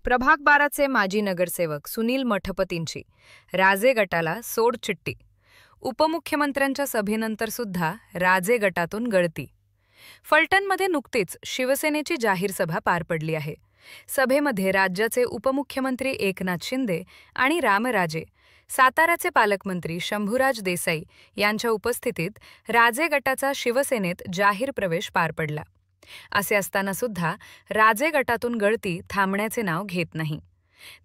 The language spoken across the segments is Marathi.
प्रभाग 12चे माजी नगरसेवक सुनील मठपतींची राजे गटाला सोड चिठ्ठी। उपमुख्यमंत्र्यांच्या सभेनंतर सुद्धा राजे गटातून गळती। फलटणमध्ये नुकतीच शिवसेनेची जाहीर सभा पार पडली आहे। सभेमध्ये राज्याचे उपमुख्यमंत्री एकनाथ शिंदे आणि रामराजे, साताराचे पालकमंत्री शंभूराज देसाई यांच्या उपस्थितीत राजे गटाचा शिवसेनेत जाहीर प्रवेश पार पडला। असे असताना सुद्धा राजे गटातून गळती थांबण्याचे नाव घेत नाही।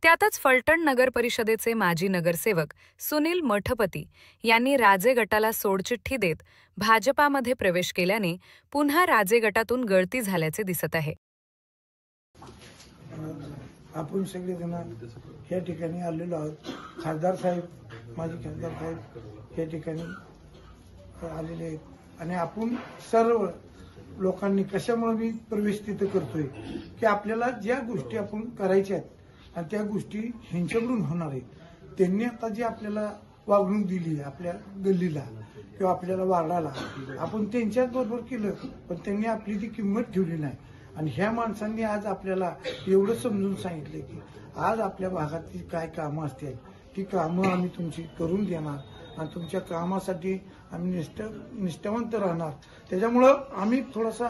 त्यातच फलटण नगर परिषदेचे माजी नगरसेवक सुनील मठपती यांनी राजे गटाला सोडचिठ्ठी देत भाजपामध्ये प्रवेश केल्याने पुन्हा राजे गटातून गळती झाल्याचे दिसत आहे। आपण सगळे जण या ठिकाणी आलेलो आहोत। खासदार साहेब, माजी खासदार साहेब या ठिकाणी आलेले आहेत आणि आपण सर्व लोकांनी कशामुळे मी प्रवेश तिथे करतोय की आपल्याला ज्या गोष्टी आपण करायच्या आहेत आणि त्या गोष्टी ह्यांच्याकडून होणार आहेत। त्यांनी आता जी आपल्याला वागणूक दिली आपल्या गल्लीला किंवा आपल्याला वार्डाला, आपण त्यांच्याच बरोबर केलं, पण त्यांनी आपली ती किंमत ठेवली नाही। आणि ह्या माणसांनी आज आपल्याला एवढं समजून सांगितलं की आज आपल्या भागातली काय कामं असतील ती कामं आम्ही तुमची करून देणार आणि तुमच्या कामासाठी आम्ही निष्ठावंत राहणार। त्याच्यामुळं आम्ही थोडासा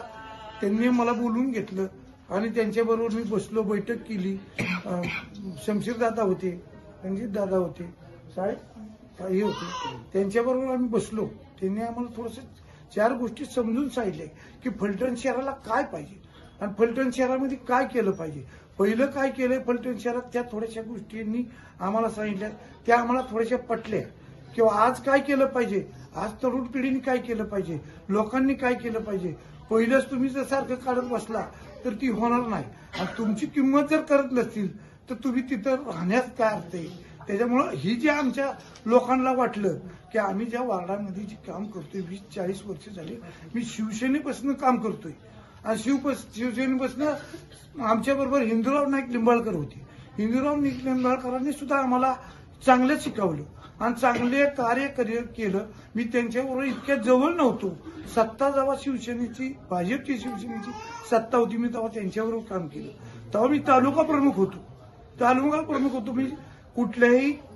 त्यांनी मला बोलून घेतलं आणि त्यांच्याबरोबर मी बसलो, बैठक केली। शमशीर दादा होते, रणजित दादा होते, साहेब हे होते, त्यांच्याबरोबर आम्ही बसलो। त्यांनी आम्हाला थोडंसं चार गोष्टी समजून सांगितल्या की फलटण शहराला काय पाहिजे आणि फलटण शहरामध्ये काय केलं पाहिजे। पहिलं काय केलंय फलटण शहरात त्या थोड्याशा गोष्टींनी आम्हाला सांगितल्या, त्या आम्हाला थोड्याशा पटल्या। किंवा आज काय केलं पाहिजे, आज तरुण पिढीने काय केलं पाहिजे, लोकांनी काय केलं पाहिजे। पहिलंच तुम्ही जर सारखं काढत बसला तर ती होणार नाही आणि तुमची किंमत जर करत नसतील तर तुम्ही तिथं राहण्यास काय अर्थ आहे। त्याच्यामुळं ही जे आमच्या लोकांना वाटलं की आम्ही ज्या वार्डामध्ये जे काम करतोय 20-40 वर्ष झाले, मी शिवसेनेपासून काम करतोय आणि शिवसेनेपासून आमच्या बरोबर हिंदूराव नाईक लिंबाळकर होते। हिंदूराव नाईक लिंबाळकरांनी सुद्धा आम्हाला चांगलं शिकवलं आणि चांगले कार्य केलं। मी त्यांच्याबरोबर इतक्या जवळ नव्हतो। सत्ता जेव्हा शिवसेनेची, भाजपची शिवसेनेची सत्ता होती, मी तेव्हा त्यांच्याबरोबर काम केलं। तेव्हा मी तालुका प्रमुख होतो। मी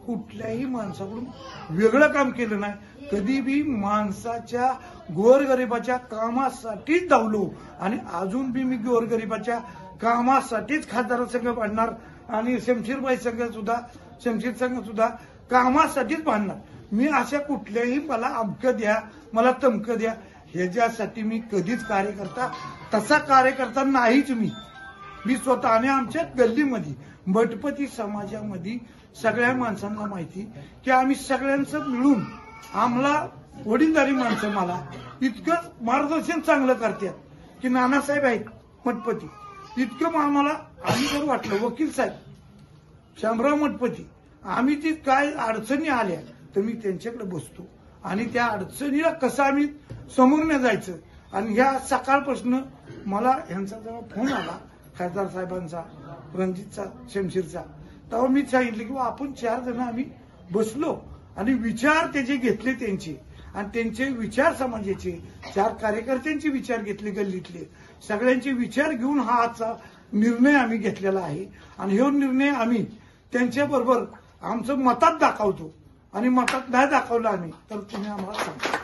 कुठल्याही माणसाकडून वेगळं काम केलं नाही। कधी बी माणसाच्या गोरगरिबाच्या कामासाठीच धावलो आणि अजून बी मी गोरगरिबाच्या कामासाठीच खासदारासंघ भांडणार आणि शमशीर संघ सुद्धा कामासाठीच भांडणार। मी अशा कुठल्याही मला अमकं द्या, मला तमकं द्या, ह्याच्यासाठी मी कधीच तसा कार्यकर्ता नाहीच। मी स्वतः आणि आमच्या गल्लीमध्ये मठपती समाजामध्ये सगळ्या माणसांना माहिती की आम्ही सगळ्यांचं मिळून, आम्हाला वडीलधारी माणसं मला इतकं मार्गदर्शन चांगलं करतात की नानासाहेब आहेत मठपती, इतकं आम्हाला आम्ही वाटलं वकील साहेब शामराव मठपती, आम्ही ती काय अडचणी आल्या तर मी त्यांच्याकडे बसतो आणि त्या अडचणीला कसं आम्ही समोर न जायचं। आणि ह्या सकाळपासून मला ह्यांचा जेव्हा फोन आला खासदार साहेबांचा, रणजितचा, शमशीरचा, तेव्हा मी सांगितलं की आपण 4 जण आम्ही बसलो आणि विचार त्याचे घेतले त्यांचे आणि त्यांचे विचार समाजाचे 4 कार्यकर्त्यांचे विचार घेतले, गल्लीतले सगळ्यांचे विचार घेऊन हा आजचा निर्णय आम्ही घेतलेला आहे। आणि हा निर्णय आम्ही त्यांच्याबरोबर आमचं मतात दाखवतो आणि मतात नाही दाखवलं आम्ही तर तुम्ही आम्हाला सांगा।